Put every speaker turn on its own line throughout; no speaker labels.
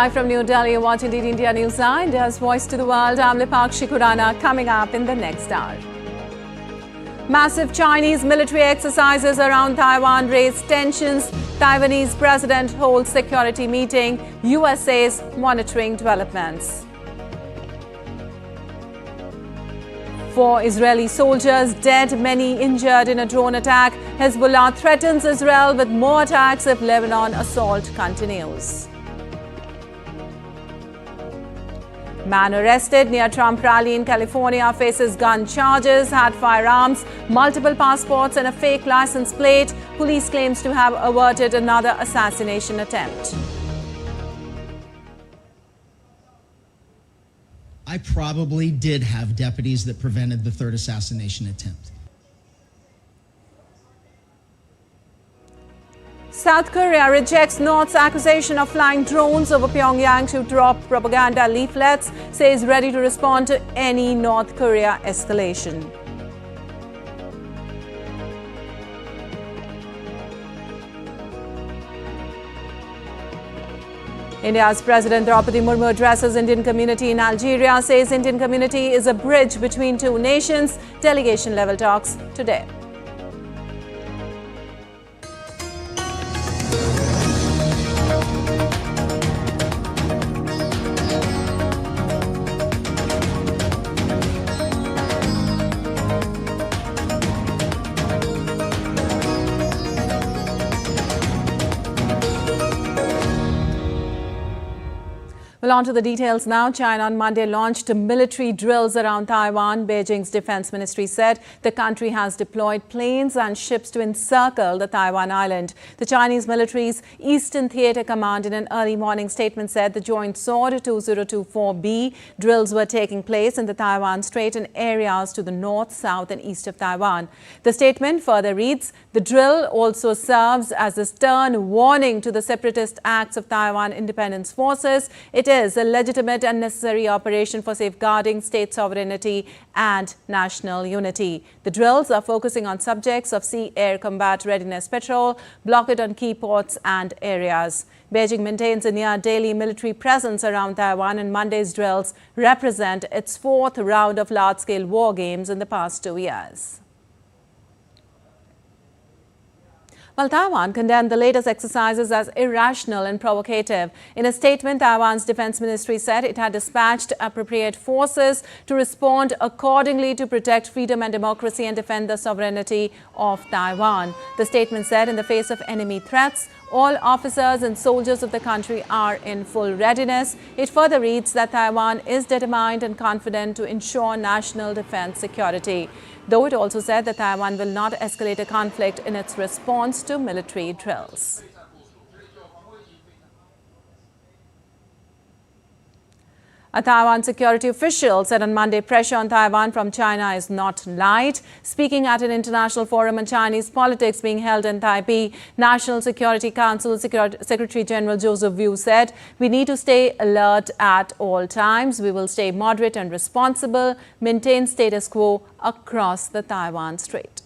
Live from New Delhi, you're watching DD India NewsNight. India's Voice to the World. I'm Lipakshi Khurana, coming up in the next hour. Massive Chinese military exercises around Taiwan raise tensions. Taiwanese president holds security meeting. USA's monitoring developments. 4 Israeli soldiers dead, many injured in a drone attack. Hezbollah threatens Israel with more attacks if Lebanon assault continues. Man arrested near Trump rally in California faces gun charges, had firearms, multiple passports and a fake license plate. Police claims to have averted another assassination attempt.
I probably did have deputies that prevented the third assassination attempt.
South Korea rejects North's accusation of flying drones over Pyongyang to drop propaganda leaflets, says ready to respond to any North Korea escalation. India's President Draupadi Murmu addresses Indian community in Algeria, says Indian community is a bridge between two nations. Delegation level talks today. Well, on to the details now. China on Monday launched military drills around Taiwan. Beijing's defense ministry said the country has deployed planes and ships to encircle the Taiwan island. The Chinese military's Eastern Theater Command in an early morning statement said the joint Sword 2024B drills were taking place in the Taiwan Strait and areas to the north, south and east of Taiwan. The statement further reads, the drill also serves as a stern warning to the separatist acts of Taiwan independence forces. It is a legitimate and necessary operation for safeguarding state sovereignty and national unity. The drills are focusing on subjects of sea-air combat readiness patrol, blockade on key ports and areas. Beijing maintains a near-daily military presence around Taiwan, and Monday's drills represent its 4th round of large-scale war games in the past 2 years. Well, Taiwan condemned the latest exercises as irrational and provocative. In a statement, Taiwan's defense ministry said it had dispatched appropriate forces to respond accordingly to protect freedom and democracy and defend the sovereignty of Taiwan. The statement said in the face of enemy threats, all officers and soldiers of the country are in full readiness. It further reads that Taiwan is determined and confident to ensure national defense security, though it also said that Taiwan will not escalate a conflict in its response to military drills. A Taiwan security official said on Monday pressure on Taiwan from China is not light. Speaking at an international forum on Chinese politics being held in Taipei, National Security Council Secretary General Joseph Wu said, we need to stay alert at all times. We will stay moderate and responsible, maintain status quo across the Taiwan Strait.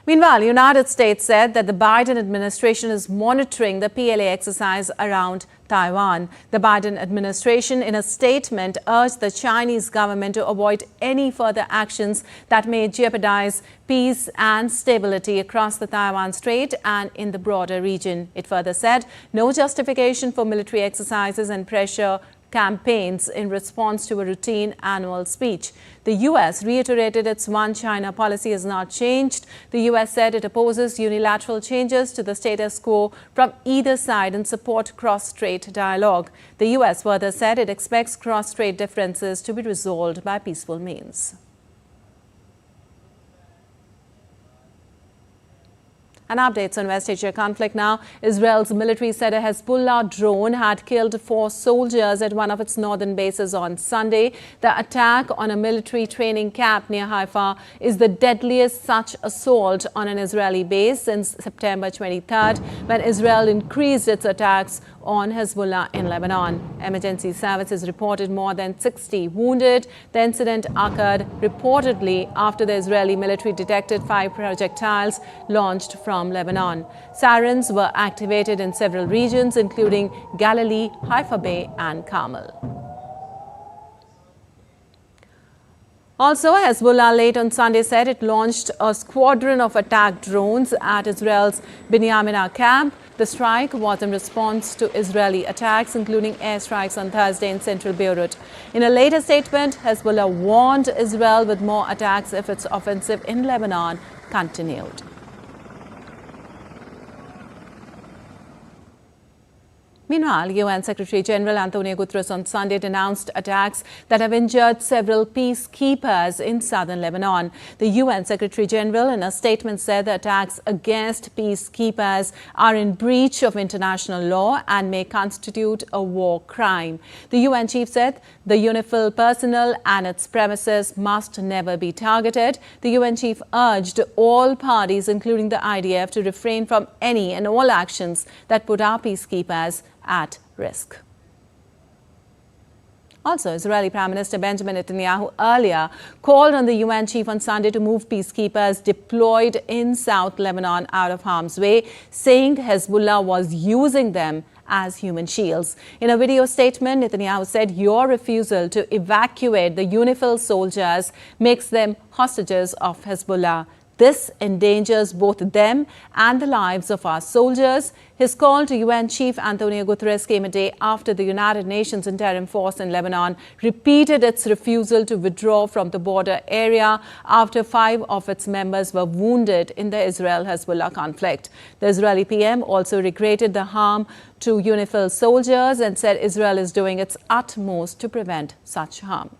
Meanwhile, the United States said that the Biden administration is monitoring the PLA exercise around Taiwan. The Biden administration, in a statement, urged the Chinese government to avoid any further actions that may jeopardize peace and stability across the Taiwan Strait and in the broader region. It further said no justification for military exercises and pressure campaigns in response to a routine annual speech. The U.S. reiterated its One China policy has not changed. The U.S. said it opposes unilateral changes to the status quo from either side and support cross-strait dialogue. The U.S. further said it expects cross-strait differences to be resolved by peaceful means. And updates on West Asia conflict now. Israel's military said a Hezbollah drone had killed 4 soldiers at one of its northern bases on Sunday. The attack on a military training camp near Haifa is the deadliest such assault on an Israeli base since September 23rd, when Israel increased its attacks on Hezbollah in Lebanon. Emergency services reported more than 60 wounded. The incident occurred reportedly after the Israeli military detected 5 projectiles launched from Lebanon. Sirens were activated in several regions, including Galilee, Haifa Bay and Carmel. Also, Hezbollah late on Sunday said it launched a squadron of attack drones at Israel's Binyaminah camp. The strike was in response to Israeli attacks, including airstrikes on Thursday in central Beirut. In a later statement, Hezbollah warned Israel with more attacks if its offensive in Lebanon continued. Meanwhile, UN Secretary-General Antonio Guterres on Sunday denounced attacks that have injured several peacekeepers in southern Lebanon. The UN Secretary-General in a statement said the attacks against peacekeepers are in breach of international law and may constitute a war crime. The UN chief said the UNIFIL personnel and its premises must never be targeted. The UN chief urged all parties, including the IDF, to refrain from any and all actions that put our peacekeepers at risk. Also, Israeli Prime Minister Benjamin Netanyahu earlier called on the UN chief on Sunday to move peacekeepers deployed in South Lebanon out of harm's way, saying Hezbollah was using them as human shields. In a video statement, Netanyahu said your refusal to evacuate the UNIFIL soldiers makes them hostages of Hezbollah. This endangers both them and the lives of our soldiers. His call to UN Chief Antonio Guterres came a day after the United Nations Interim Force in Lebanon repeated its refusal to withdraw from the border area after 5 of its members were wounded in the Israel-Hezbollah conflict. The Israeli PM also regretted the harm to UNIFIL soldiers and said Israel is doing its utmost to prevent such harm.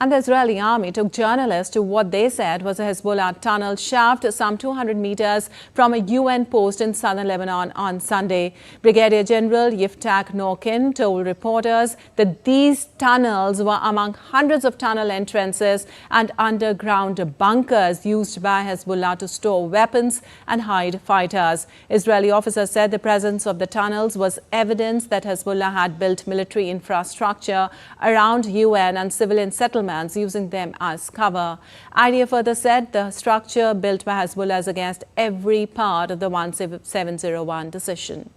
And the Israeli army took journalists to what they said was a Hezbollah tunnel shaft some 200 meters from a UN post in southern Lebanon on Sunday. Brigadier General Yiftach Norkin told reporters that these tunnels were among hundreds of tunnel entrances and underground bunkers used by Hezbollah to store weapons and hide fighters. Israeli officers said the presence of the tunnels was evidence that Hezbollah had built military infrastructure around UN and civilian settlements, using them as cover. IDF further said the structure built by Hezbollah is against every part of the 1701 decision.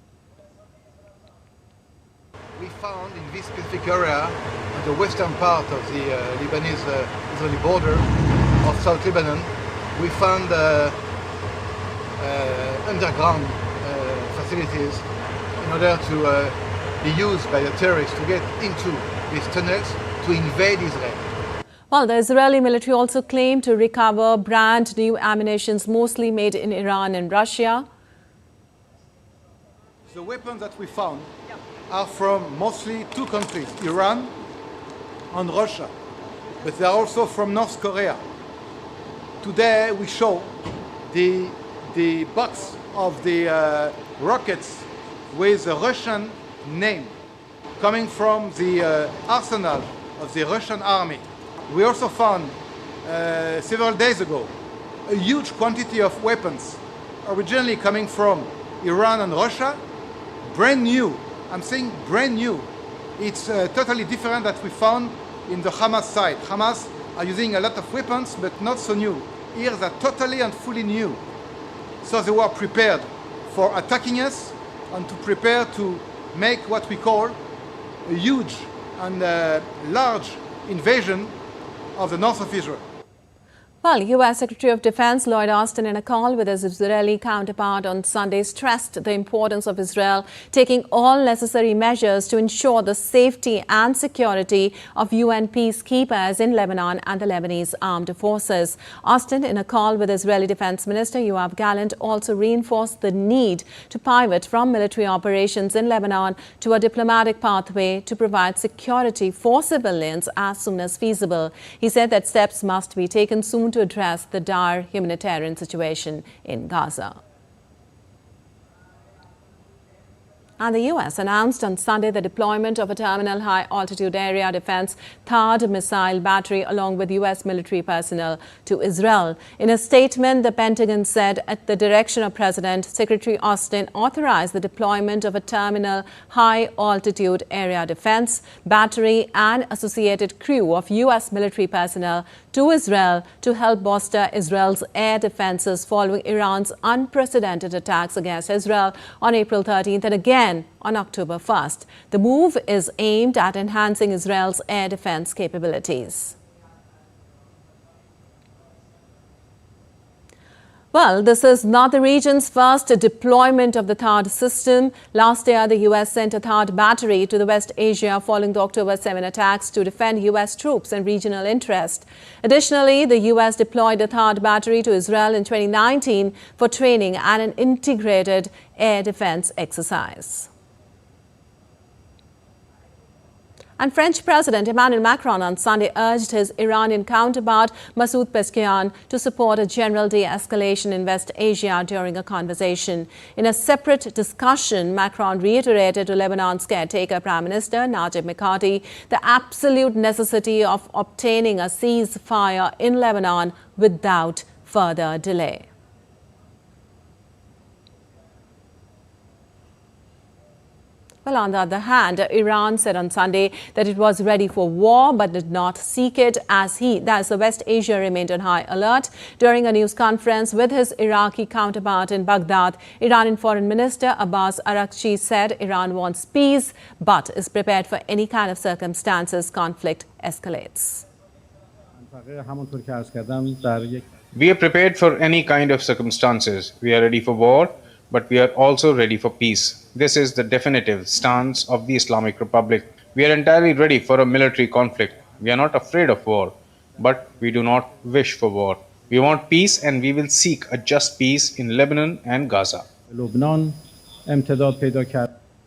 We found in this specific area, on the western part of the Lebanese-Israeli border of South Lebanon, we found underground facilities in order to be used by the terrorists to get into these tunnels to invade Israel.
Well, the Israeli military also claimed to recover brand new ammunitions mostly made in Iran and Russia.
The weapons that we found are from mostly 2 countries, Iran and Russia, but they are also from North Korea. Today we show the box of the rockets with a Russian name coming from the arsenal of the Russian army. We also found several days ago a huge quantity of weapons originally coming from Iran and Russia, brand new. I'm saying brand new. It's totally different that we found in the Hamas side. Hamas are using a lot of weapons, but not so new. Here they're totally and fully new. So they were prepared for attacking us and to prepare to make what we call a huge and large invasion of the north of Israel.
Well, U.S. Secretary of Defense Lloyd Austin, in a call with his Israeli counterpart on Sunday, stressed the importance of Israel taking all necessary measures to ensure the safety and security of UN peacekeepers in Lebanon and the Lebanese armed forces. Austin, in a call with Israeli Defense Minister Yoav Gallant, also reinforced the need to pivot from military operations in Lebanon to a diplomatic pathway to provide security for civilians as soon as feasible. He said that steps must be taken soon to address the dire humanitarian situation in Gaza. And the US announced on Sunday the deployment of a terminal high-altitude area defense THAAD missile battery along with US military personnel to Israel. In a statement, the Pentagon said at the direction of President, Secretary Austin authorized the deployment of a terminal high-altitude area defense battery and associated crew of US military personnel to Israel to help bolster Israel's air defenses following Iran's unprecedented attacks against Israel on April 13th and again on October 1st. The move is aimed at enhancing Israel's air defense capabilities. Well, this is not the region's first deployment of the THAAD system. Last year, the U.S. sent a THAAD battery to the West Asia following the October 7 attacks to defend U.S. troops and regional interest. Additionally, the U.S. deployed a THAAD battery to Israel in 2019 for training and an integrated air defense exercise. And French President Emmanuel Macron on Sunday urged his Iranian counterpart Masoud Pezeshkian to support a general de-escalation in West Asia during a conversation. In a separate discussion, Macron reiterated to Lebanon's caretaker Prime Minister Najib Mikati the absolute necessity of obtaining a ceasefire in Lebanon without further delay. Well, on the other hand, Iran said on Sunday that it was ready for war but did not seek it as the West Asia remained on high alert. During a news conference with his Iraqi counterpart in Baghdad, Iranian Foreign Minister Abbas Araghchi said Iran wants peace but is prepared for any kind of circumstances conflict escalates.
We are prepared for any kind of circumstances. We are ready for war, but we are also ready for peace. This is the definitive stance of the Islamic Republic. We are entirely ready for a military conflict. We are not afraid of war, but we do not wish for war. We want peace and we will seek a just peace in Lebanon and Gaza.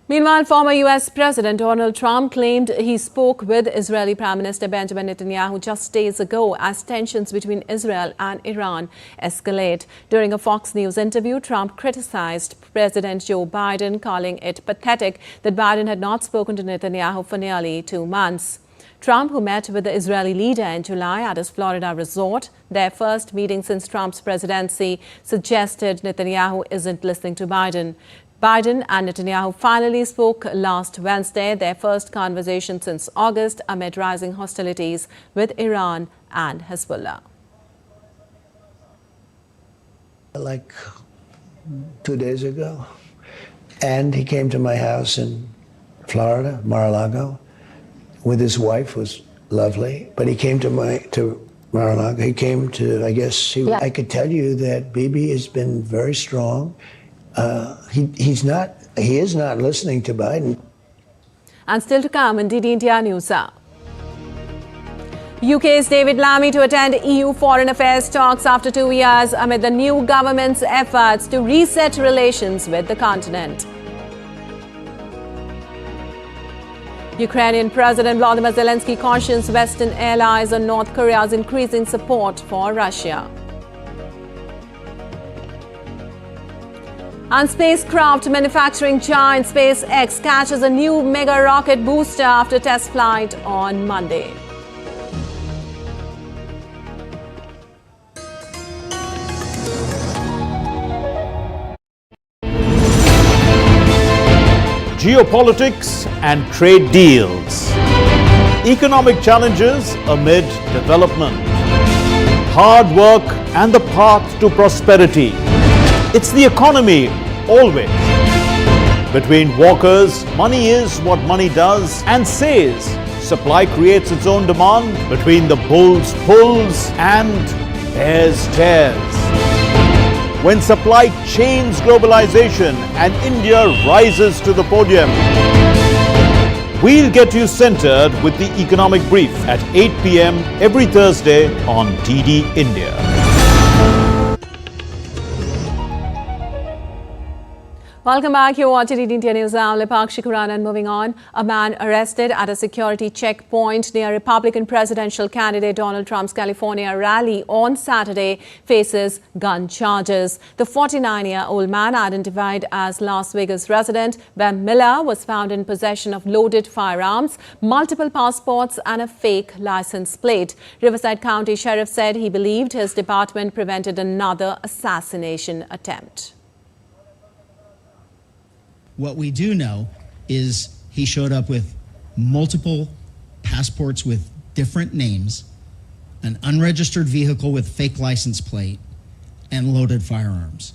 Meanwhile, former U.S. President Donald Trump claimed he spoke with Israeli Prime Minister Benjamin Netanyahu just days ago as tensions between Israel and Iran escalate. During a Fox News interview, Trump criticized President Joe Biden, calling it pathetic that Biden had not spoken to Netanyahu for nearly 2 months. Trump, who met with the Israeli leader in July at his Florida resort, their first meeting since Trump's presidency, suggested Netanyahu isn't listening to Biden. Biden and Netanyahu finally spoke last Wednesday, their first conversation since August, amid rising hostilities with Iran and Hezbollah.
Like 2 days ago. And he came to my house in Florida, Mar-a-Lago, with his wife, was lovely. But he came to Mar-a-Lago. He came to, I guess, I could tell you that Bibi has been very strong. He is not listening to Biden.
And still to come in DD India News Hour. UK's David Lammy to attend EU foreign affairs talks after 2 years amid the new government's efforts to reset relations with the continent. Ukrainian President Volodymyr Zelensky cautions Western allies on North Korea's increasing support for Russia. And spacecraft manufacturing giant SpaceX catches a new mega rocket booster after test flight on Monday.
Geopolitics and trade deals. Economic challenges amid development. Hard work and the path to prosperity. It's the economy, always. Between walkers, money is what money does and says. Supply creates its own demand. Between the bulls pulls and bears tears. When supply chains globalization and India rises to the podium. We'll get you centered with the Economic Brief at 8 p.m. every Thursday on DD India.
Welcome back. You're watching India News. I'm Lepakshi Khurana, and moving on. A man arrested at a security checkpoint near Republican presidential candidate Donald Trump's California rally on Saturday faces gun charges. The 49-year-old man, identified as Las Vegas resident Ben Miller, was found in possession of loaded firearms, multiple passports and a fake license plate. Riverside County Sheriff said he believed his department prevented another assassination attempt.
What we do know is he showed up with multiple passports with different names, an unregistered vehicle with fake license plate, and loaded firearms.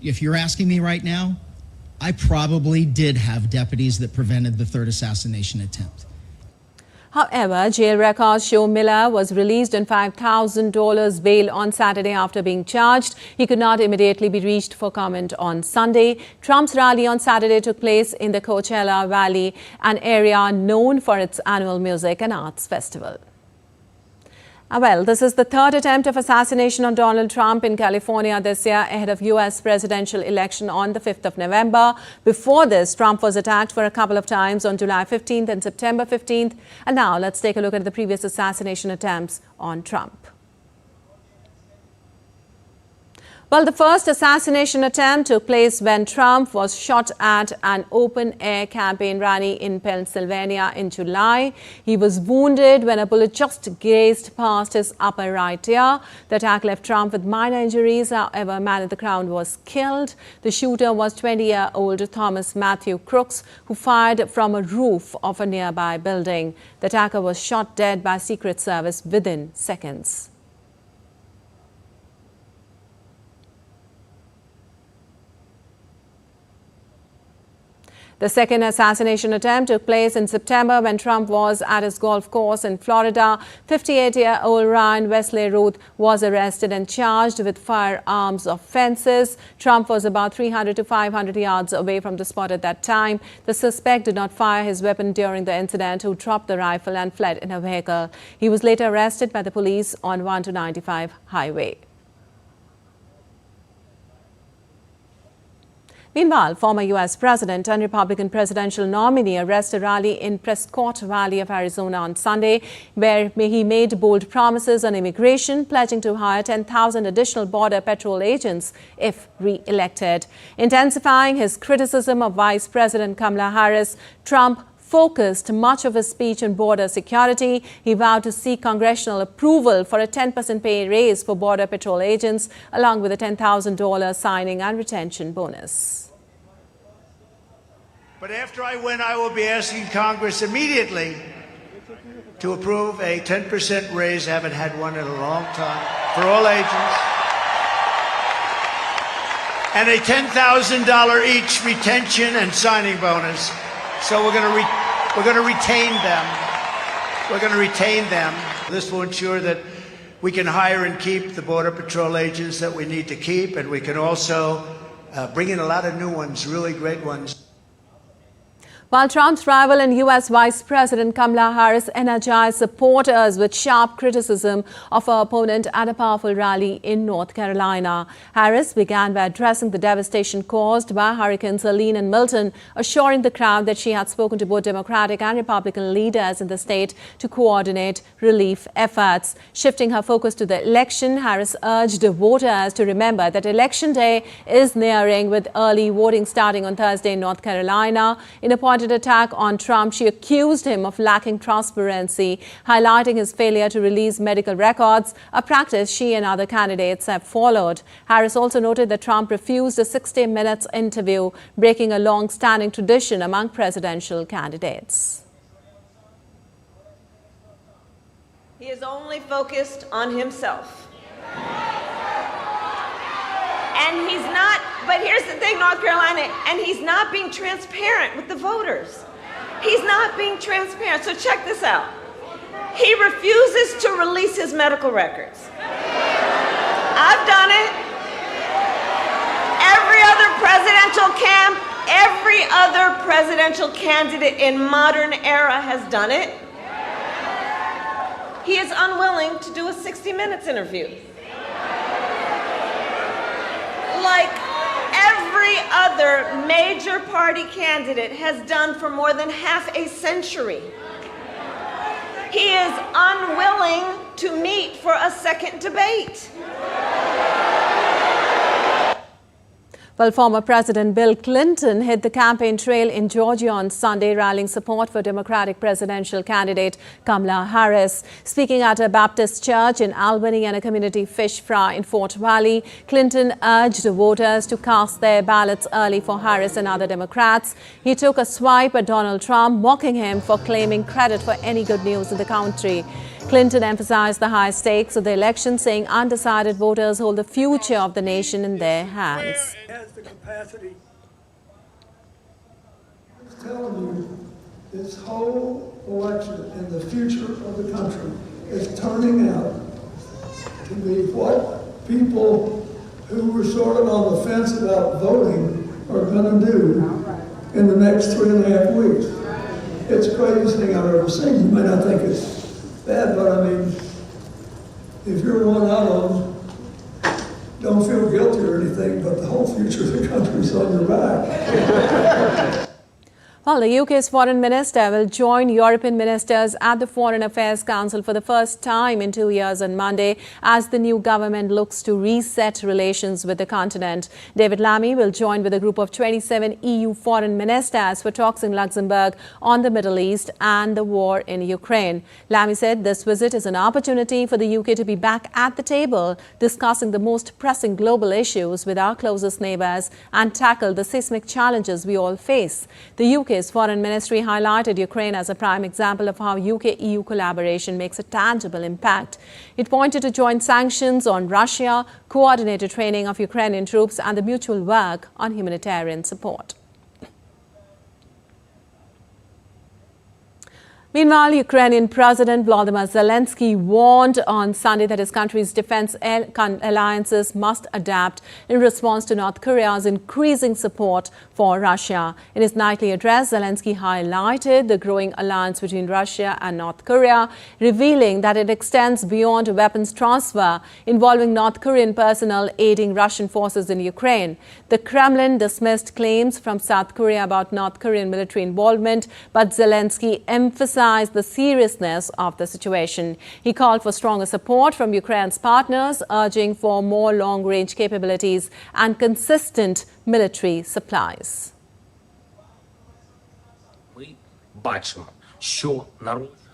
If you're asking me right now, I probably did have deputies that prevented the third assassination attempt.
However, jail records show Miller was released on $5,000 bail on Saturday after being charged. He could not immediately be reached for comment on Sunday. Trump's rally on Saturday took place in the Coachella Valley, an area known for its annual music and arts festival. Well, this is the third attempt of assassination on Donald Trump in California this year ahead of U.S. presidential election on the 5th of November. Before this, Trump was attacked for a couple of times on July 15th and September 15th. And now let's take a look at the previous assassination attempts on Trump. Well, the first assassination attempt took place when Trump was shot at an open-air campaign rally in Pennsylvania in July. He was wounded when a bullet just grazed past his upper right ear. The attack left Trump with minor injuries. However, a man in the crowd was killed. The shooter was 20-year-old Thomas Matthew Crooks, who fired from a roof of a nearby building. The attacker was shot dead by Secret Service within seconds. The second assassination attempt took place in September when Trump was at his golf course in Florida. 58-year-old Ryan Wesley Ruth was arrested and charged with firearms offenses. Trump was about 300 to 500 yards away from the spot at that time. The suspect did not fire his weapon during the incident, who dropped the rifle and fled in a vehicle. He was later arrested by the police on 1-95 highway. Meanwhile, former U.S. President and Republican presidential nominee arrested a rally in Prescott Valley of Arizona on Sunday, where he made bold promises on immigration, pledging to hire 10,000 additional Border Patrol agents if re-elected. Intensifying his criticism of Vice President Kamala Harris, Trump focused much of his speech on border security. He vowed to seek congressional approval for a 10% pay raise for Border Patrol agents, along with a $10,000 signing and retention bonus.
But after I win, I will be asking Congress immediately to approve a 10% raise. I haven't had one in a long time for all agents. And a $10,000 each retention and signing bonus. So we're going to retain them. We're going to retain them. This will ensure that we can hire and keep the Border Patrol agents that we need to keep, and we can also bring in a lot of new ones, really great ones.
While Trump's rival and U.S. Vice President Kamala Harris energized supporters with sharp criticism of her opponent at a powerful rally in North Carolina. Harris began by addressing the devastation caused by Hurricanes Helene and Milton, assuring the crowd that she had spoken to both Democratic and Republican leaders in the state to coordinate relief efforts. Shifting her focus to the election, Harris urged voters to remember that Election Day is nearing, with early voting starting on Thursday in North Carolina. In a pointed attack on Trump, she accused him of lacking transparency, highlighting his failure to release medical records, a practice she and other candidates have followed. Harris also noted that Trump refused a 60 minutes interview, breaking a long-standing tradition among presidential candidates.
He is only focused on himself. And he's not, but here's the thing, North Carolina, and he's not being transparent with the voters. He's not being transparent. So check this out. He refuses to release his medical records. I've done it. Every other presidential candidate in modern era has done it. He is unwilling to do a 60 Minutes interview. Like every our major party candidate has done for more than half a century. He is unwilling to meet for a second debate.
Well, former President Bill Clinton hit the campaign trail in Georgia on Sunday, rallying support for Democratic presidential candidate Kamala Harris. Speaking at a Baptist church in Albany and a community fish fry in Fort Valley, Clinton urged voters to cast their ballots early for Harris and other Democrats. He took a swipe at Donald Trump, mocking him for claiming credit for any good news in the country. Clinton emphasized the high stakes of the election, saying undecided voters hold the future of the nation in their hands.
Has the capacity. I'm telling you, this whole election and the future of the country is turning out to be what people who were sort of on the fence about voting are going to do in the next 3.5 weeks. It's the craziest thing I've ever seen. You may not think it's bad, but I mean, if you're one out of them, don't feel guilty or anything, but the whole future of the country's on your back.
Well, the UK's foreign minister will join European ministers at the Foreign Affairs Council for the first time in 2 years on Monday as the new government looks to reset relations with the continent. David Lammy will join with a group of 27 EU foreign ministers for talks in Luxembourg on the Middle East and the war in Ukraine. Lammy said this visit is an opportunity for the UK to be back at the table, discussing the most pressing global issues with our closest neighbours and tackle the seismic challenges we all face. The UK's Foreign Ministry highlighted Ukraine as a prime example of how UK-EU collaboration makes a tangible impact. It pointed to joint sanctions on Russia, coordinated training of Ukrainian troops and the mutual work on humanitarian support. Meanwhile, Ukrainian President Volodymyr Zelensky warned on Sunday that his country's defense alliances must adapt in response to North Korea's increasing support for Russia. In his nightly address, Zelensky highlighted the growing alliance between Russia and North Korea, revealing that it extends beyond weapons transfer, involving North Korean personnel aiding Russian forces in Ukraine. The Kremlin dismissed claims from South Korea about North Korean military involvement, but Zelensky emphasized the seriousness of the situation. He called for stronger support from Ukraine's partners, urging for more long-range capabilities and consistent military supplies.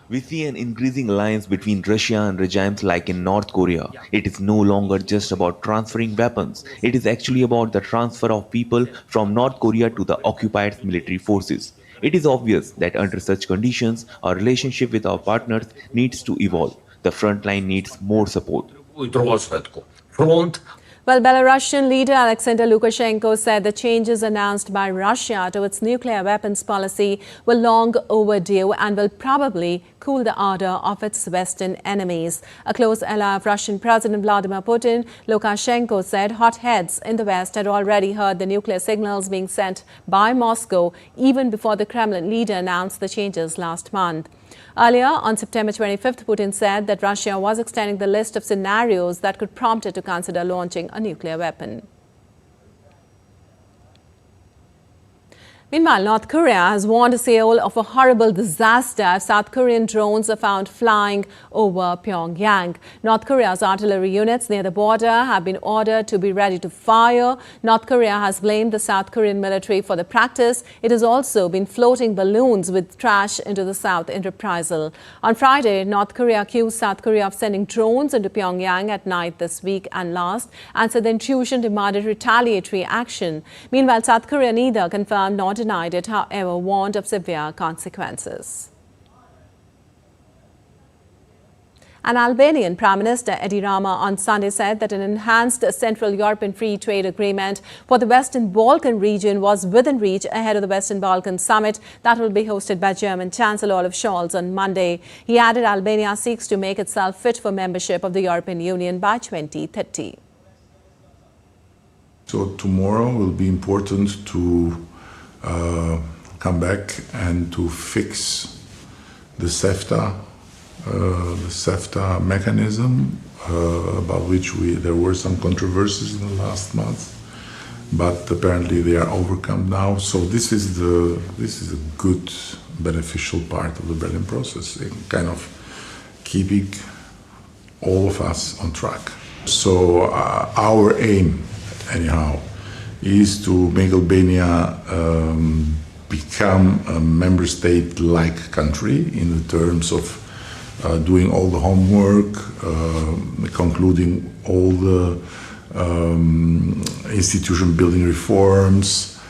We see an increasing alliance between Russia and regimes like in North Korea. It is no longer just about transferring weapons. It is actually about the transfer of people from North Korea to the occupied military forces. It is obvious that under such conditions, our relationship with our partners needs to evolve. The front line needs more support.
Well, Belarusian leader Alexander Lukashenko said the changes announced by Russia to its nuclear weapons policy were long overdue and will probably cool the ardor of its Western enemies. A close ally of Russian President Vladimir Putin, Lukashenko said hot heads in the West had already heard the nuclear signals being sent by Moscow even before the Kremlin leader announced the changes last month. Earlier, on September 25th, Putin said that Russia was extending the list of scenarios that could prompt it to consider launching a nuclear weapon. Meanwhile, North Korea has warned Seoul of a horrible disaster if South Korean drones are found flying over Pyongyang. North Korea's artillery units near the border have been ordered to be ready to fire. North Korea has blamed the South Korean military for the practice. It has also been floating balloons with trash into the south in reprisal. On Friday, North Korea accused South Korea of sending drones into Pyongyang at night this week and last, and said the intrusion demanded retaliatory action. Meanwhile, South Korea neither confirmed nor denied it, however, warned of severe consequences. An Albanian Prime Minister Edi Rama on Sunday said that an enhanced Central European Free Trade Agreement for the Western Balkan region was within reach ahead of the Western Balkan Summit that will be hosted by German Chancellor Olaf Scholz on Monday. He added Albania seeks to make itself fit for membership of the European Union by 2030.
So tomorrow will be important to come back and to fix the CEFTA mechanism about which there were some controversies in the last month. but apparently they are overcome now. So this is a good, beneficial part of the Berlin process, kind of keeping all of us on track. So our aim, anyhow, is to make Albania become a member state-like country in the terms of doing all the homework, concluding all the institution building reforms,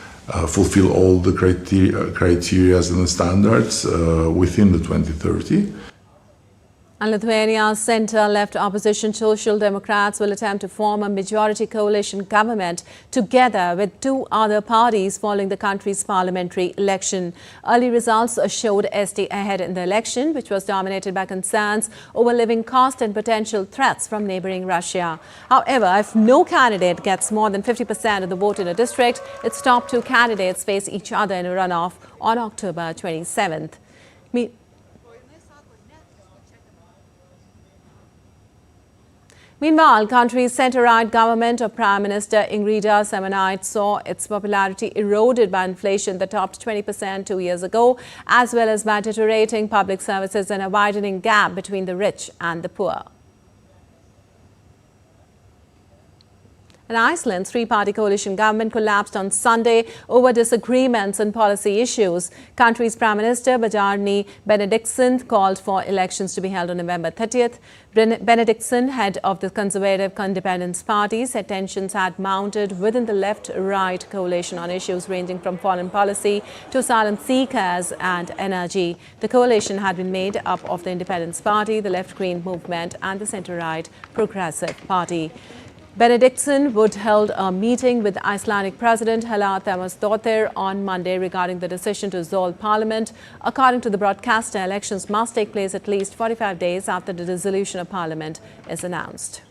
fulfill all the criteria and the standards within the 2030.
And Lithuania's centre-left opposition Social Democrats will attempt to form a majority coalition government together with two other parties following the country's parliamentary election. Early results showed SD ahead in the election, which was dominated by concerns over living cost and potential threats from neighbouring Russia. However, if no candidate gets more than 50% of the vote in a district, its top two candidates face each other in a runoff on October 27th. Meanwhile, country's centre-right government of Prime Minister Ingrida Semonite saw its popularity eroded by inflation that topped 20% 2 years ago, as well as by deteriorating public services and a widening gap between the rich and the poor. And Iceland's three-party coalition government collapsed on Sunday over disagreements on policy issues. Country's Prime Minister Bjarni Benediktsson called for elections to be held on November 30th. Benediktsson, head of the Conservative Independence Party, said tensions had mounted within the left-right coalition on issues ranging from foreign policy to asylum seekers and energy. The coalition had been made up of the Independence Party, the Left Green Movement and the centre-right Progressive Party. Benediktsson would hold a meeting with Icelandic President Hela Theodorsdóttir on Monday regarding the decision to dissolve parliament. According to the broadcaster, elections must take place at least 45 days after the dissolution of parliament is announced.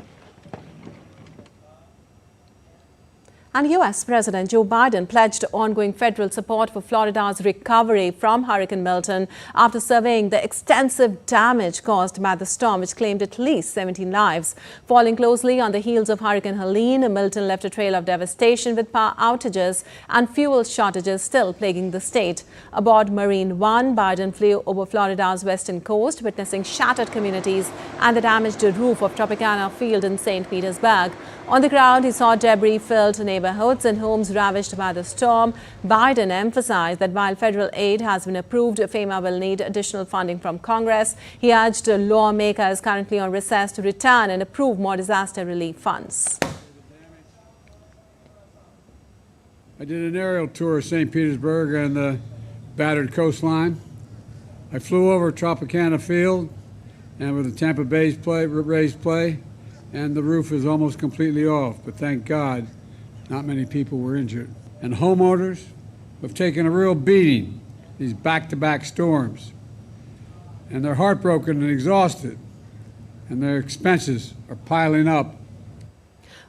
And U.S. President Joe Biden pledged ongoing federal support for Florida's recovery from Hurricane Milton after surveying the extensive damage caused by the storm, which claimed at least 17 lives. Falling closely on the heels of Hurricane Helene, Milton left a trail of devastation with power outages and fuel shortages still plaguing the state. Aboard Marine One, Biden flew over Florida's western coast, witnessing shattered communities and the damaged roof of Tropicana Field in St. Petersburg. On the ground, he saw debris-filled neighborhoods and homes ravaged by the storm. Biden emphasized that while federal aid has been approved, FEMA will need additional funding from Congress. He urged lawmakers currently on recess to return and approve more disaster relief funds.
I did an aerial tour of St. Petersburg and the battered coastline. I flew over Tropicana Field and with the Tampa Bay raised play, and the roof is almost completely off, but thank God not many people were injured. And homeowners have taken a real beating, these back-to-back storms, and they're heartbroken and exhausted, and their expenses are piling up.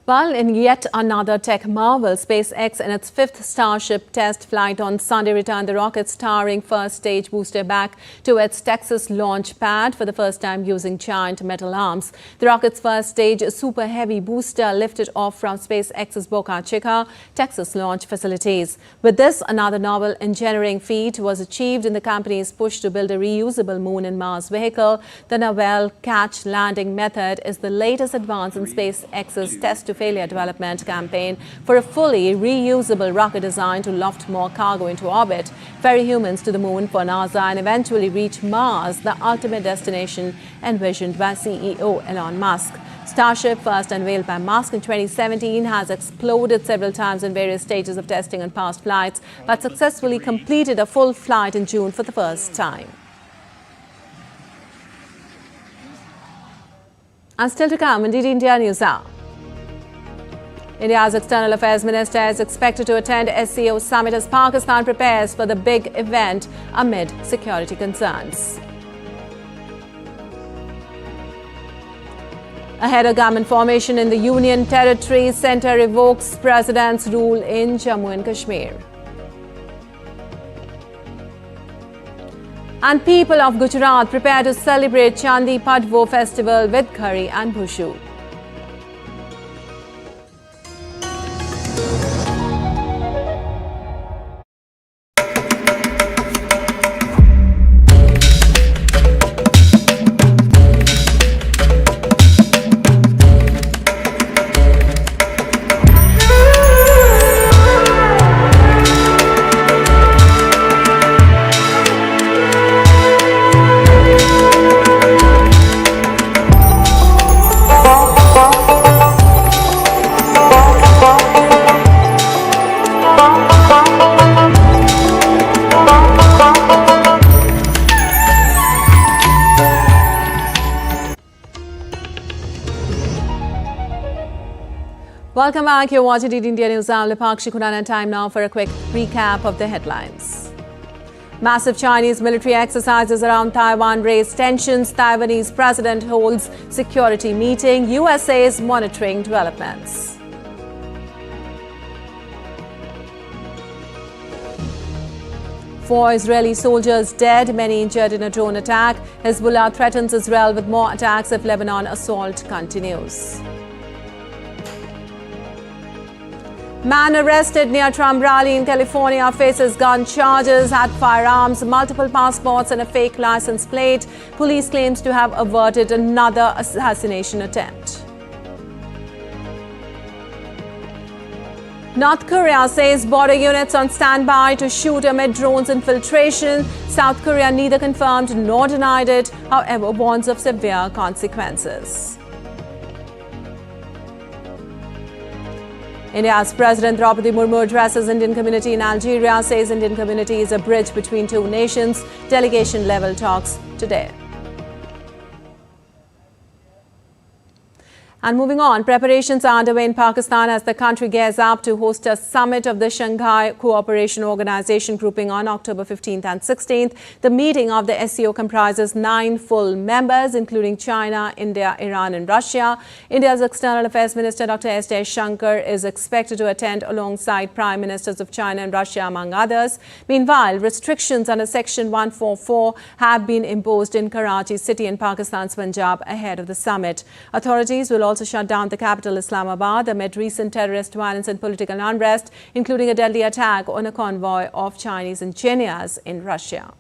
Well, in yet another tech marvel, SpaceX in its fifth Starship test flight on Sunday returned the rocket's towering first-stage booster back to its Texas launch pad for the first time using giant metal arms. The rocket's first-stage Super Heavy booster lifted off from SpaceX's Boca Chica, Texas launch facilities. With this, another novel engineering feat was achieved in the company's push to build a reusable Moon and Mars vehicle. The novel catch landing method is the latest advance in SpaceX's test-to-failure development campaign for a fully reusable rocket designed to loft more cargo into orbit, ferry humans to the Moon for NASA, and eventually reach Mars, the ultimate destination envisioned by CEO Elon Musk. Starship, first unveiled by Musk in 2017, has exploded several times in various stages of testing on past flights, but successfully completed a full flight in June for the first time. And still to come, indeed, India News Hour. India's External Affairs Minister is expected to attend SCO summit as Pakistan prepares for the big event amid security concerns. Ahead of government formation in the Union Territory, Centre revokes President's rule in Jammu and Kashmir. And people of Gujarat prepare to celebrate Chandi Padvo festival with curry and bhushu. Welcome back. You're watching DD India News. I'm Lipakshi Khurana. Time now for a quick recap of the headlines. Massive Chinese military exercises around Taiwan raise tensions. Taiwanese president holds security meeting. USA is monitoring developments. Four Israeli soldiers dead, many injured in a drone attack. Hezbollah threatens Israel with more attacks if Lebanon assault continues. Man arrested near Trump rally in California faces gun charges, had firearms, multiple passports and a fake license plate. Police claims to have averted another assassination attempt. North Korea says border units on standby to shoot amid drones infiltration. South Korea neither confirmed nor denied it, however warns of severe consequences. India's President Draupadi Murmu addresses Indian community in Algeria, says Indian community is a bridge between two nations. Delegation level talks today. And moving on, preparations are underway in Pakistan as the country gears up to host a summit of the Shanghai Cooperation Organization grouping on October 15th and 16th. The meeting of the SCO comprises 9 full members, including China, India, Iran and Russia. India's External Affairs Minister Dr. S. Jaishankar is expected to attend alongside Prime Ministers of China and Russia, among others. Meanwhile, restrictions under Section 144 have been imposed in Karachi city in Pakistan's Punjab ahead of the summit. Authorities will also shut down the capital Islamabad amid recent terrorist violence and political unrest, including a deadly attack on a convoy of Chinese engineers in Russia.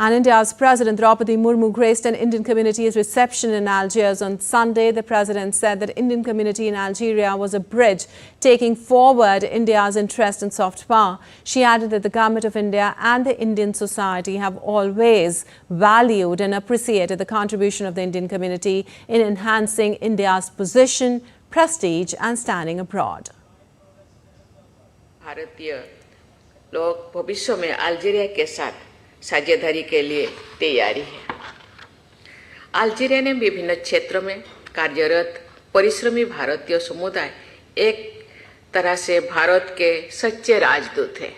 And India's President Draupadi Murmu graced an Indian community's reception in Algiers on Sunday. The president said that Indian community in Algeria was a bridge taking forward India's interest in soft power. She added that the government of India and the Indian society have always valued and appreciated the contribution of the Indian community in enhancing India's position, prestige and standing abroad.
भारतीय लोग भविष्य में Algeria के साथ साझेदारी के लिए तैयारी है। अल्जीरिया ने विभिन्न क्षेत्रों में कार्यरत परिश्रमी भारतीय समुदाय एक तरह से भारत के सच्चे राजदूत हैं।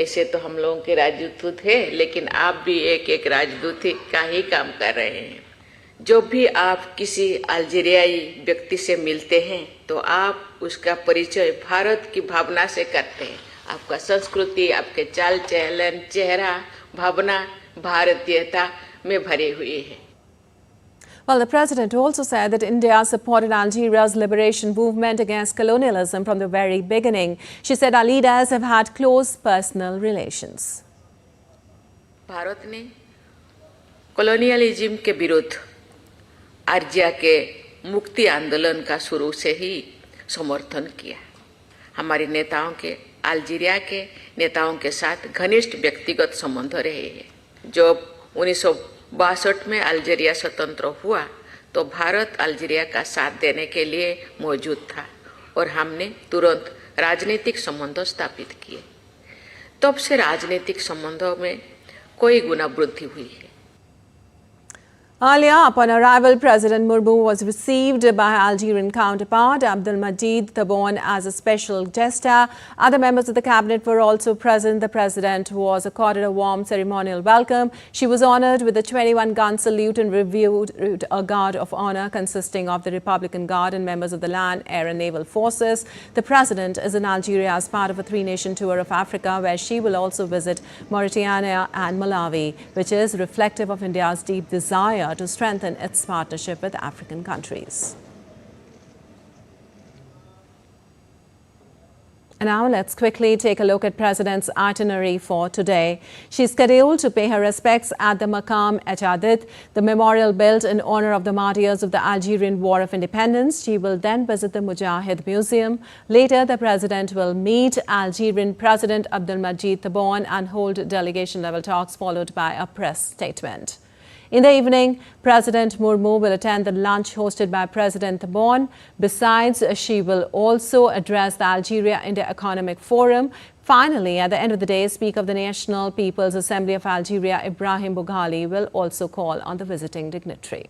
ऐसे तो हम लोगों के राजदूत हैं, लेकिन आप भी एक राजदूत का ही काम कर रहे हैं। जब भी आप किसी अल्जीरियाई व्यक्ति से मिलते हैं तो आप उसका परिचय भारत की भावना से करते हैं। आपका संस्कृति, आपके चाल चलन, चेहरा, भावना भारतीयता में भरी हुई है।
Well, the president also said that India supported Algeria's liberation movement against colonialism from the very beginning. She said our leaders have had close personal relations.
Bharat ने कॉलोनियलिज्म के विरुद्ध आर्जिया के मुक्ति आंदोलन का शुरू से ही समर्थन किया। हमारे नेताओं के अल्जीरिया के नेताओं के साथ घनिष्ठ व्यक्तिगत संबंध रहे हैं। जब 1962 में अल्जीरिया स्वतंत्र हुआ तो भारत अल्जीरिया का साथ देने के लिए मौजूद था और हमने तुरंत राजनीतिक संबंध स्थापित किए। तब से राजनीतिक संबंधों में कोई गुना वृद्धि हुई है।
Earlier, upon arrival, President Murmu was received by her Algerian counterpart, Abdelmajid Tebboune, as a special jester. Other members of the cabinet were also present. The president was accorded a warm ceremonial welcome. She was honored with a 21-gun salute and reviewed a guard of honor consisting of the Republican Guard and members of the Land, Air and Naval Forces. The president is in Algeria as part of a 3-nation tour of Africa, where she will also visit Mauritania and Malawi, which is reflective of India's deep desire to strengthen its partnership with African countries. And now let's quickly take a look at President's itinerary for today. She's scheduled to pay her respects at the Maqam Ejadid, the memorial built in honor of the martyrs of the Algerian War of Independence. She will then visit the Mujahid Museum. Later, the President will meet Algerian President Abdelmajid Tebboune and hold delegation-level talks, followed by a press statement. In the evening, President Murmu will attend the lunch hosted by President Tebboune. Besides, she will also address the Algeria-India Economic Forum. Finally, at the end of the day, Speaker of the National People's Assembly of Algeria, Ibrahim Boughali, will also call on the visiting dignitary.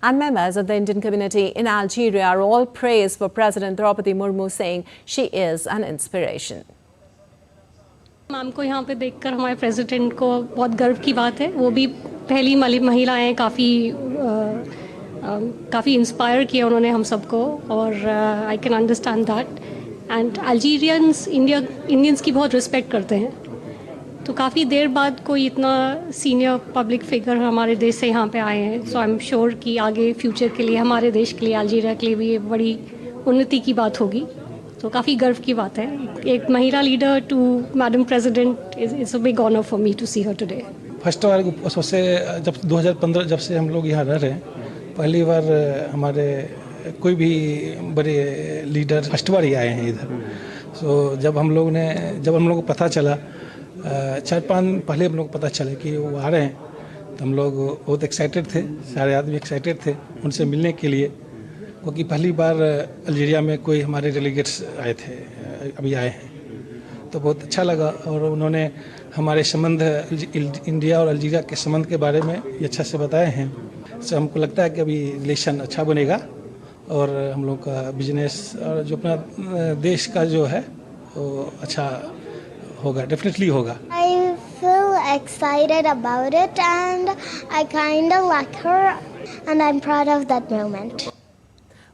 and members of the Indian community in Algeria are all praised for President Murmu, saying she is an inspiration.
Ma'am को यहाँ पे देखकर हमारे president को बहुत गर्व की बात है। वो भी पहली महिला हैं, काफ़ी इंस्पायर किया उन्होंने हम सबको, और I can understand that. And Algerians Indians की बहुत रिस्पेक्ट करते हैं, तो काफ़ी देर बाद कोई इतना सीनियर पब्लिक फिगर हमारे देश से यहाँ पे आए हैं। सो आई एम श्योर कि आगे फ्यूचर के लिए, हमारे देश के लिए, अल्जीरिया के लिए भी ये बड़ी उन्नति की बात होगी। तो काफ़ी गर्व की बात है, एक महिला leader to madam president, it's a big honour for me to see her today.
First बार सबसे जब 2015 जब से हम लोग यहाँ रह रहे हैं, पहली बार हमारे कोई भी बड़े लीडर फर्स्ट बार ही आए हैं इधर। सो जब हम लोग को पता चला, 4-5 पहले हम लोग को पता चला कि वो आ रहे हैं, तो हम लोग बहुत एक्साइटेड थे, सारे आदमी एक्साइटेड थे उनसे मिलने के लिए, क्योंकि पहली बार अल्जीरिया में कोई हमारे डेलीगेट्स आए थे, अभी आए हैं, तो बहुत अच्छा लगा। और उन्होंने हमारे संबंध, इंडिया और अल्जीरिया के संबंध के बारे में ये अच्छा से बताए हैं। सो हमको लगता है कि अभी रिलेशन अच्छा बनेगा और हम लोग का बिजनेस और जो अपना देश का जो है वो अच्छा होगा, डेफिनेटली होगा।
I feel excited about it and I kind of like her and I'm proud of that moment.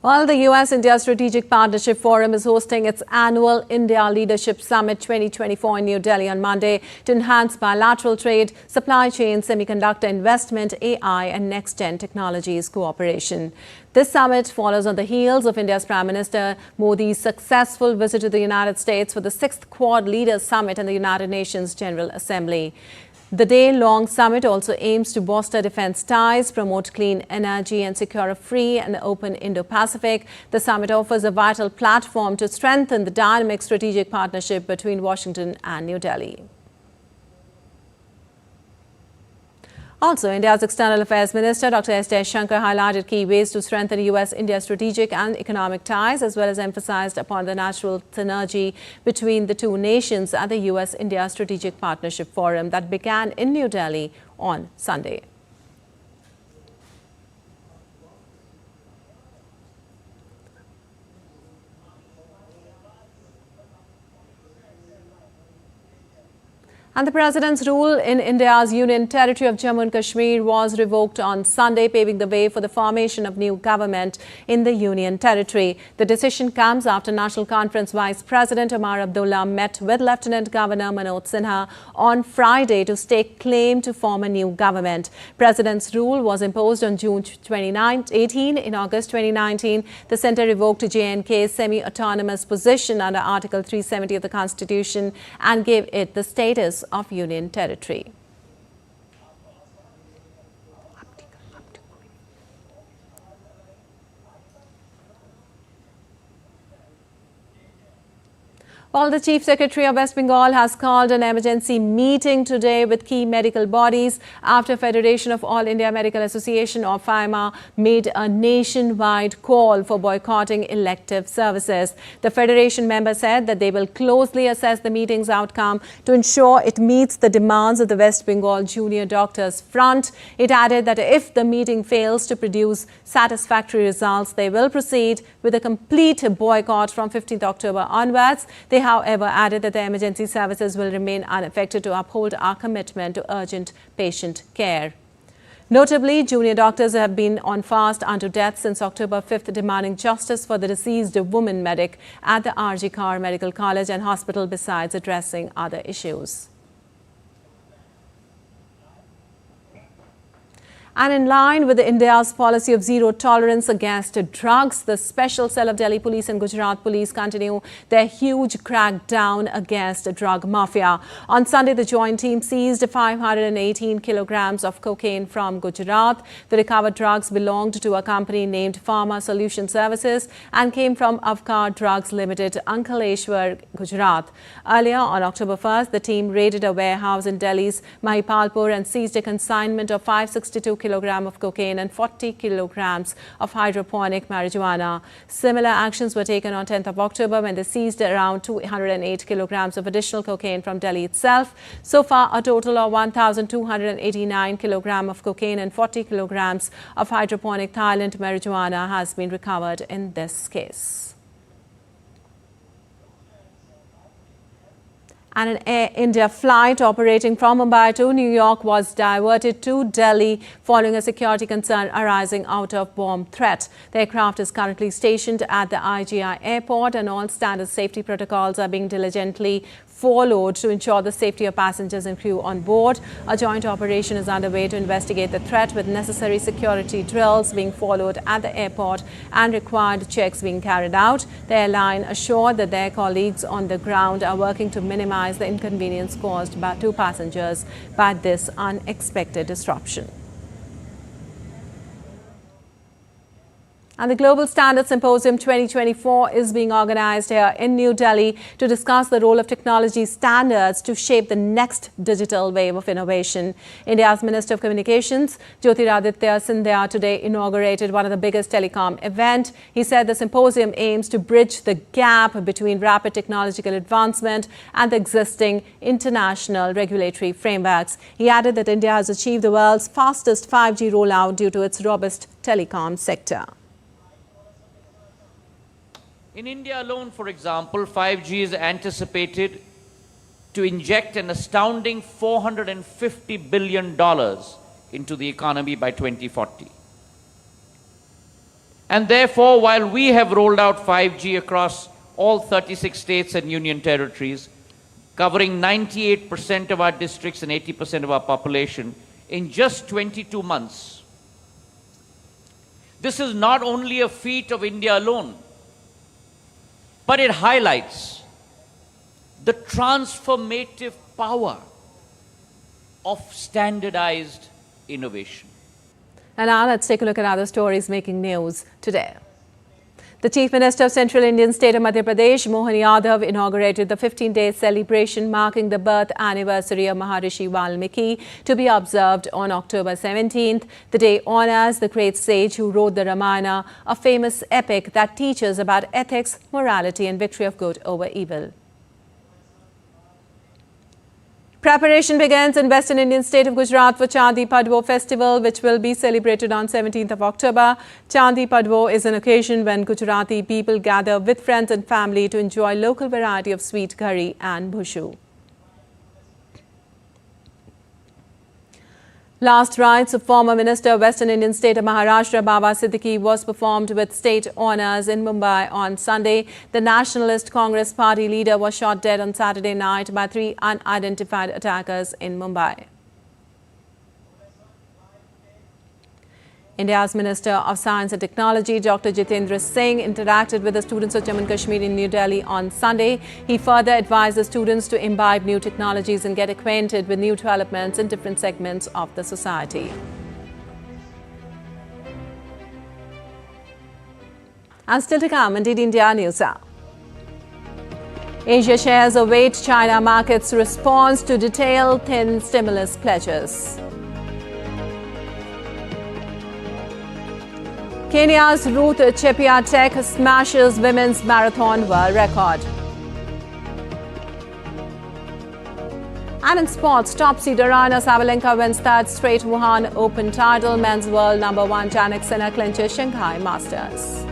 Well, the US-India Strategic Partnership Forum is hosting its annual India Leadership Summit 2024 in New Delhi on Monday to enhance bilateral trade, supply chain, semiconductor investment, AI and next-gen technologies cooperation. This summit follows on the heels of India's Prime Minister Modi's successful visit to the United States for the 6th Quad Leaders Summit and the United Nations General Assembly. The day-long summit also aims to bolster defense ties, promote clean energy and secure a free and open Indo-Pacific. The summit offers a vital platform to strengthen the dynamic strategic partnership between Washington and New Delhi. Also, India's External Affairs Minister Dr. S. Jaishankar highlighted key ways to strengthen US-India strategic and economic ties, as well as emphasized upon the natural synergy between the two nations at the US-India Strategic Partnership Forum that began in New Delhi on Sunday. And the President's rule in India's Union Territory of Jammu and Kashmir was revoked on Sunday, paving the way for the formation of new government in the Union Territory. The decision comes after National Conference Vice President Omar Abdullah met with Lieutenant Governor Manoj Sinha on Friday to stake claim to form a new government. President's rule was imposed on June 2018. In August 2019, the centre revoked J&K's semi-autonomous position under Article 370 of the Constitution and gave it the status of Union Territory. Well, the Chief Secretary of West Bengal has called an emergency meeting today with key medical bodies after Federation of All India Medical Association or FIMA made a nationwide call for boycotting elective services. The Federation member said that they will closely assess the meeting's outcome to ensure it meets the demands of the West Bengal Junior Doctors Front. It added that if the meeting fails to produce satisfactory results, they will proceed with a complete boycott from 15th October onwards. They however added that the emergency services will remain unaffected to uphold our commitment to urgent patient care. Notably, junior doctors have been on fast unto death since October 5th, demanding justice for the deceased woman medic at the RG Kar Medical College and Hospital, besides addressing other issues. And in line with India's policy of zero tolerance against drugs, the special cell of Delhi Police and Gujarat Police continue their huge crackdown against the drug mafia. On Sunday, the joint team seized 518 kilograms of cocaine from Gujarat. The recovered drugs belonged to a company named Pharma Solution Services and came from Avkar Drugs Limited, Ankleshwar, Gujarat. Earlier on October 1st, the team raided a warehouse in Delhi's Mahipalpur and seized a consignment of 562 kilograms of cocaine and 40 kilograms of hydroponic marijuana. Similar actions were taken on 10th of October when they seized around 208 kilograms of additional cocaine from Delhi itself. So far, a total of 1,289 kilograms of cocaine and 40 kilograms of hydroponic Thailand marijuana has been recovered in this case. And an Air India flight operating from Mumbai to New York was diverted to Delhi following a security concern arising out of bomb threat. The aircraft is currently stationed at the IGI airport and all standard safety protocols are being diligently followed to ensure the safety of passengers and crew on board. A joint operation is underway to investigate the threat, with necessary security drills being followed at the airport and required checks being carried out. The airline assured that their colleagues on the ground are working to minimize the inconvenience caused to passengers by this unexpected disruption. And the Global Standards Symposium 2024 is being organized here in New Delhi to discuss the role of technology standards to shape the next digital wave of innovation. India's Minister of Communications, Jyotiraditya Scindia, today inaugurated one of the biggest telecom events. He said the symposium aims to bridge the gap between rapid technological advancement and the existing international regulatory frameworks. He added that India has achieved the world's fastest 5G rollout due to its robust telecom sector.
In India alone, for example, 5G is anticipated to inject an astounding $450 billion into the economy by 2040. And therefore, while we have rolled out 5G across all 36 states and union territories, covering 98% of our districts and 80% of our population in just 22 months, this is not only a feat of India alone, but it highlights the transformative power of standardized innovation.
And now let's take a look at other stories making news today. The Chief Minister of Central Indian State of Madhya Pradesh, Mohan Yadav, inaugurated the 15-day celebration marking the birth anniversary of Maharishi Valmiki to be observed on October 17th. The day honors the great sage who wrote the Ramayana, a famous epic that teaches about ethics, morality and victory of good over evil. Preparation begins in Western Indian state of Gujarat for Chandi Padwo festival, which will be celebrated on 17th of October. Chandi Padwo is an occasion when Gujarati people gather with friends and family to enjoy local variety of sweet curry and bhushu. Last rites of former Minister of Western Indian state of Maharashtra, Baba Siddiqui, was performed with state honours in Mumbai on Sunday. The Nationalist Congress party leader was shot dead on Saturday night by 3 unidentified attackers in Mumbai. India's Minister of Science and Technology, Dr. Jitendra Singh, interacted with the students of Jammu and Kashmir in New Delhi on Sunday. He further advised the students to imbibe new technologies and get acquainted with new developments in different segments of the society. And still to come, indeed, India News Hour. Asia shares await China markets' response to detailed thin stimulus pledges. Kenya's Ruth Chepiatek smashes women's marathon world record. And in sports, top seed Aryna Sabalenka wins third straight Wuhan Open title. Men's world number 1 Jannik Sinner clinches Shanghai Masters.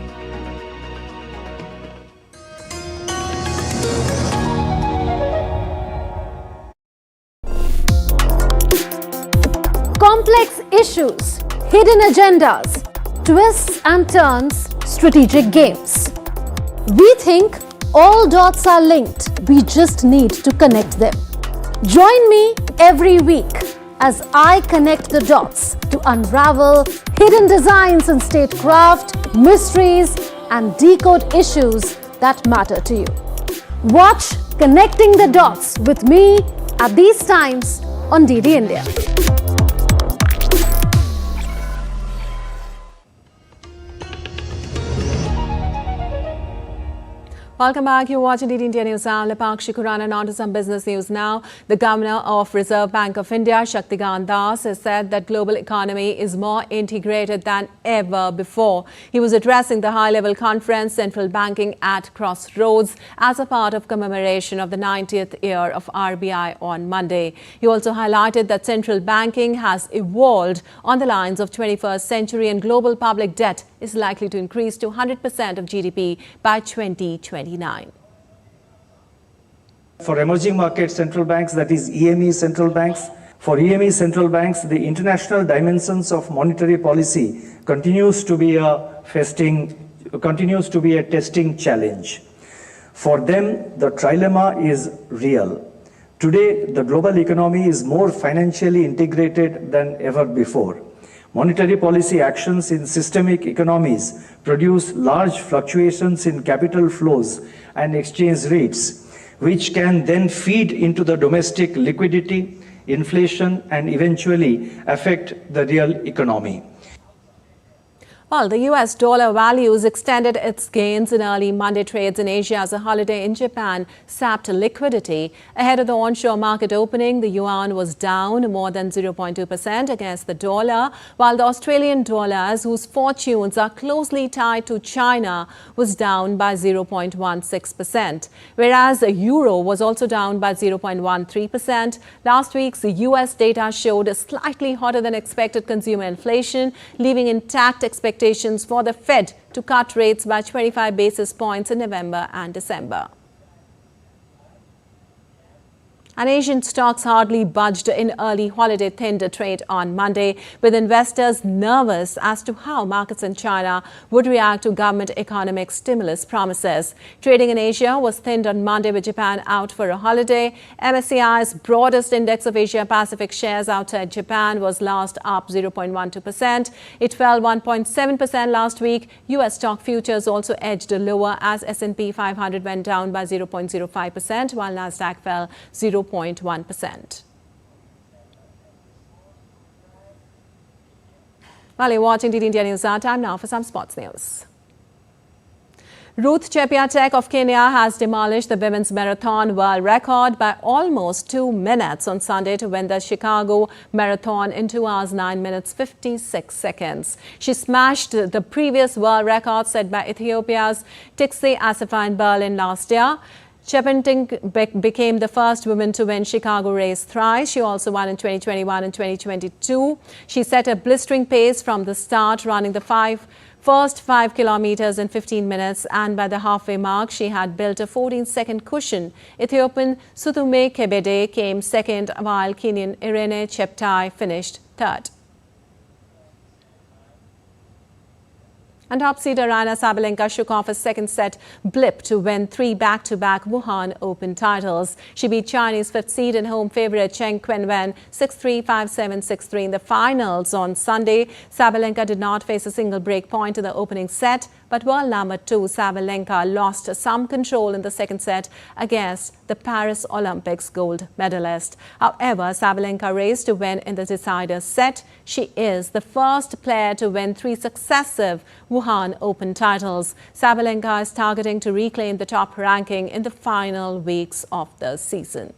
Complex issues, hidden agendas, twists and turns, strategic games. We think all dots are linked. We just need to connect them. Join me every week as I connect the dots to unravel hidden designs in statecraft, mysteries, and decode issues that matter to you. Watch Connecting the Dots with me at these times on DD India.
Welcome back. You're watching DD India News. I'm Lepakshi Khurana. On to some business news now. The Governor of Reserve Bank of India, Shaktikant Das, has said that global economy is more integrated than ever before. He was addressing the high-level conference, Central Banking at Crossroads, as a part of commemoration of the 90th year of RBI on Monday. He also highlighted that central banking has evolved on the lines of 21st century and global public debt is likely to increase to 100% of GDP by 2029.
For emerging market central banks, that is EME central banks, for EME central banks, the international dimensions of monetary policy continues to be a testing challenge. For them, the trilemma is real. Today, the global economy is more financially integrated than ever before. Monetary policy actions in systemic economies produce large fluctuations in capital flows and exchange rates, which can then feed into the domestic liquidity, inflation, and eventually affect the real economy.
Well, the US dollar values extended its gains in early Monday trades in Asia as a holiday in Japan sapped liquidity. Ahead of the onshore market opening, the yuan was down more than 0.2% against the dollar, while the Australian dollars, whose fortunes are closely tied to China, was down by 0.16%, whereas the euro was also down by 0.13%. Last week's US data showed a slightly hotter than expected consumer inflation, leaving intact expectations for the Fed to cut rates by 25 basis points in November and December. And Asian stocks hardly budged in early holiday tender trade on Monday, with investors nervous as to how markets in China would react to government economic stimulus promises. Trading in Asia was thinned on Monday with Japan out for a holiday. MSCI's broadest index of Asia-Pacific shares outside Japan was last up 0.12%. It fell 1.7% last week. US stock futures also edged lower as S&P 500 went down by 0.05%, while Nasdaq fell 0.1%. While you're watching DD India News, our time now for some sports news. Ruth Chepiatek of Kenya has demolished the women's marathon world record by almost 2 minutes on Sunday to win the Chicago Marathon in 2 hours 9 minutes 56 seconds. She smashed the previous world record set by Ethiopia's Tixi Assefa in Berlin last year. Chepiatek became the first woman to win Chicago race thrice. She also won in 2021 and 2022. She set a blistering pace from the start, running the first 5 kilometers in 15 minutes, and by the halfway mark, she had built a 14-second cushion. Ethiopian Sutume Kebede came second, while Kenyan Irene Cheptai finished third. And top seeder Aryna Sabalenka shook off a second set blip to win 3 back-to-back Wuhan Open titles. She beat Chinese 5th seed and home favorite Chen Qinwen 6-3, 5-7, 6-3 in the finals on Sunday. Sabalenka did not face a single break point in the opening set, but world number 2 Sabalenka lost some control in the second set against the Paris Olympics gold medalist. However, Sabalenka raced to win in the decider set. She is the first player to win 3 successive Wuhan Open titles. Sabalenka is targeting to reclaim the top ranking in the final weeks of the season.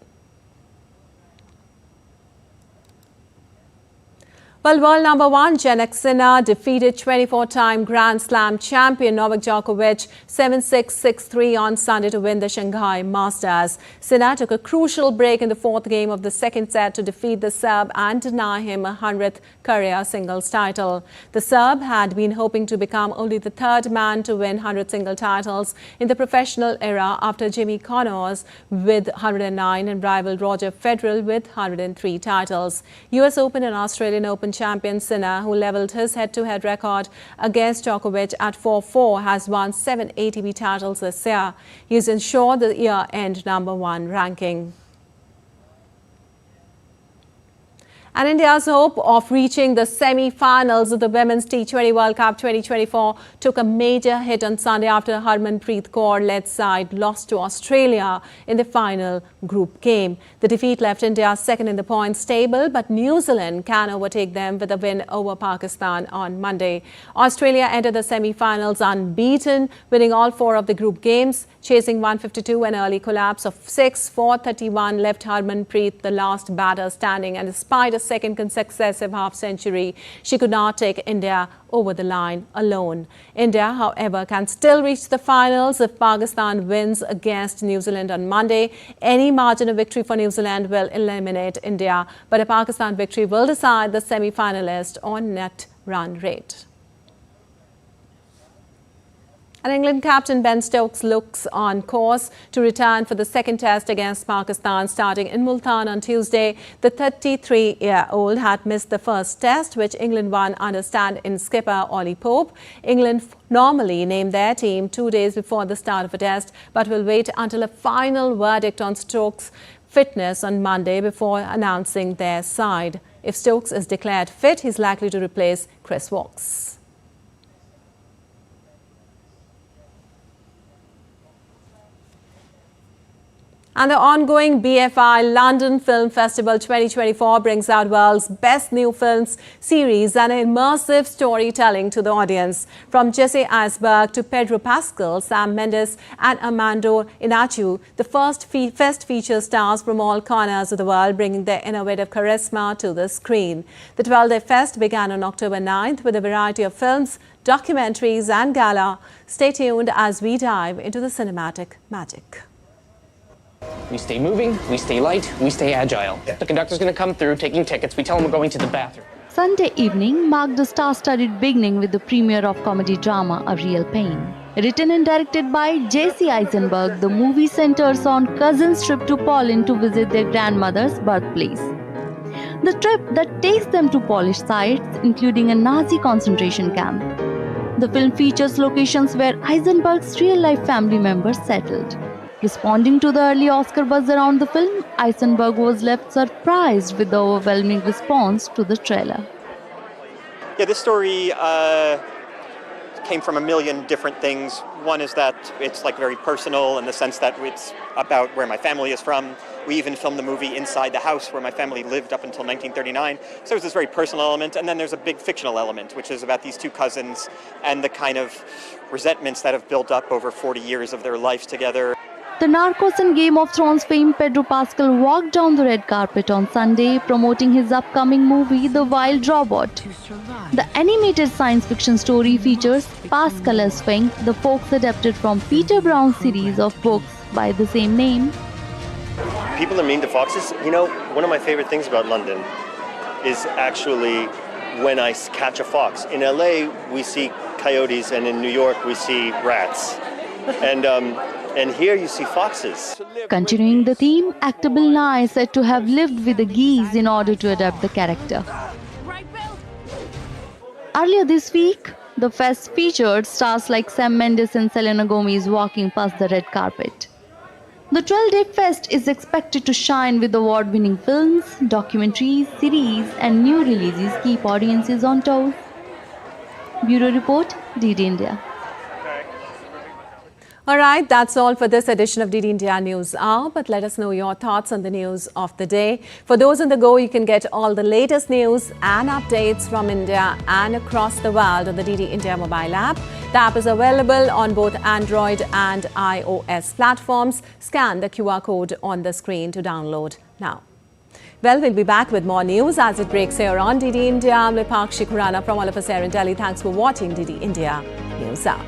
Well, world number 1 Jannik Sinner defeated 24-time Grand Slam champion Novak Djokovic 7-6, 6-3 on Sunday to win the Shanghai Masters. Sinner took a crucial break in the 4th game of the second set to defeat the Serb and deny him a 100th career singles title. The Serb had been hoping to become only the 3rd man to win 100 single titles in the professional era after Jimmy Connors with 109 and rival Roger Federer with 103 titles. US Open and Australian Open champion Sinner, who levelled his head-to-head record against Djokovic at 4-4, has won 7 ATP titles this year. He is ensured the year-end number 1 ranking. And India's hope of reaching the semi-finals of the Women's T20 World Cup 2024 took a major hit on Sunday after Harmanpreet Kaur-led side lost to Australia in the final group game. The defeat left India second in the points table, but New Zealand can overtake them with a win over Pakistan on Monday. Australia entered the semi-finals unbeaten, winning all 4 of the group games. Chasing 152, an early collapse of 6, 431 left Harmanpreet the last batter standing, and despite a second successive half-century, she could not take India over the line alone. India, however, can still reach the finals if Pakistan wins against New Zealand on Monday. Any margin of victory for New Zealand will eliminate India, but a Pakistan victory will decide the semi-finalist on net run rate. And England captain Ben Stokes looks on course to return for the second test against Pakistan starting in Multan on Tuesday. The 33-year-old had missed the first test, which England won under stand-in skipper Ollie Pope. England normally name their team 2 days before the start of a test, but will wait until a final verdict on Stokes' fitness on Monday before announcing their side. If Stokes is declared fit, he's likely to replace Chris Woakes. And the ongoing BFI London Film Festival 2024 brings out world's best new films, series and immersive storytelling to the audience. From Jesse Eisenberg to Pedro Pascal, Sam Mendes and Armando Iannucci, the first fest features stars from all corners of the world, bringing their innovative charisma to the screen. The 12-day fest began on October 9th with a variety of films, documentaries and gala. Stay tuned as we dive into the cinematic magic.
We stay moving, we stay light, we stay agile. The conductor's going to come through taking tickets. We tell him we're going to the bathroom.
Sunday evening marked the star-studded beginning with the premiere of comedy drama A Real Pain. Written and directed by Jesse Eisenberg, the movie centers on cousins' trip to Poland to visit their grandmother's birthplace. The trip that takes them to Polish sites, including a Nazi concentration camp. The film features locations where Eisenberg's real-life family members settled. Responding to the early Oscar buzz around the film, Eisenberg was left surprised with the overwhelming response to the trailer.
Yeah, this story came from a million different things. One is that it's like very personal in the sense that it's about where my family is from. We even filmed the movie inside the house where my family lived up until 1939. So there's this very personal element, and then there's a big fictional element, which is about these two cousins and the kind of resentments that have built up over 40 years of their lives together.
The Narcos and Game of Thrones fame Pedro Pascal walked down the red carpet on Sunday promoting his upcoming movie The Wild Robot. The animated science fiction story features Pascal as Fink, the folks adapted from Peter Brown's series of books by the same name.
People are mean to foxes. You know, one of my favorite things about London is actually when I catch a fox. In LA, we see coyotes, and in New York, we see rats. And here you see foxes.
Continuing the theme, actor Bill Nye is said to have lived with the geese in order to adapt the character. Earlier this week, the fest featured stars like Sam Mendes and Selena Gomez walking past the red carpet. The 12-day fest is expected to shine with award-winning films, documentaries, series and new releases keep audiences on toes. Bureau Report, DD India.
All right, that's all for this edition of DD India News Hour, but let us know your thoughts on the news of the day. For those on the go, you can get all the latest news and updates from India and across the world on the DD India mobile app. The app is available on both Android and iOS platforms. Scan the QR code on the screen to download now. Well, we'll be back with more news as it breaks here on DD India. I'm Lipakshi Khurana from all of us here in Delhi. Thanks for watching DD India News Hour.